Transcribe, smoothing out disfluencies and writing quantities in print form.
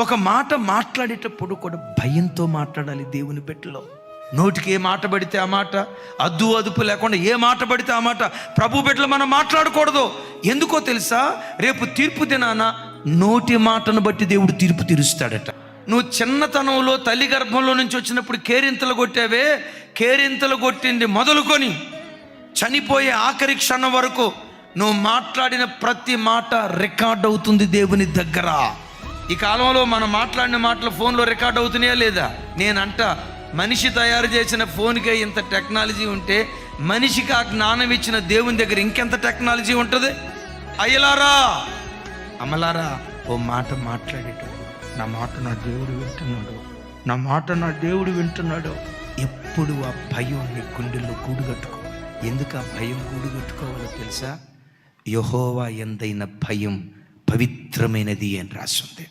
ఒక మాట మాట్లాడేటప్పుడు కూడా భయంతో మాట్లాడాలి. దేవుని బిడ్డలో నోటికి ఏ మాట పడితే ఆ మాట, అదుపు లేకుండా ఏ మాట పడితే ఆ మాట ప్రభు బిడ్డలు మనం మాట్లాడకూడదు. ఎందుకో తెలుసా? రేపు తీర్పు దినాన నోటి మాటను బట్టి దేవుడు తీర్పు తీరుస్తాడట. నువ్వు చిన్నతనంలో తల్లి గర్భంలో నుంచి వచ్చినప్పుడు కేరింతలు కొట్టావే, కేరింతలు కొట్టింది మొదలుకొని చనిపోయే ఆఖరి క్షణం వరకు నువ్వు మాట్లాడిన ప్రతి మాట రికార్డ్ అవుతుంది దేవుని దగ్గర. ఈ కాలంలో మనం మాట్లాడిన మాటలు ఫోన్లో రికార్డ్ అవుతున్నాయా లేదా? నేనంట మనిషి తయారు చేసిన ఫోన్కే ఇంత టెక్నాలజీ ఉంటే మనిషికి ఆ జ్ఞానం ఇచ్చిన దేవుని దగ్గర ఇంకెంత టెక్నాలజీ ఉంటుంది? అయ్యలారా, అమలారా, ఓ మాట మాట్లాడేటప్పుడు నా మాట నా దేవుడు వింటున్నాడు, నా మాట నా దేవుడు వింటున్నాడు. ఎప్పుడు ఆ భయం నీ గుండెల్లో గూడుగట్టుకో. ఎందుకు ఆ భయం గూడుగట్టుకోవాలో తెలుసా? యెహోవా యందైన భయం పవిత్రమైనది అని రాస్తుంది.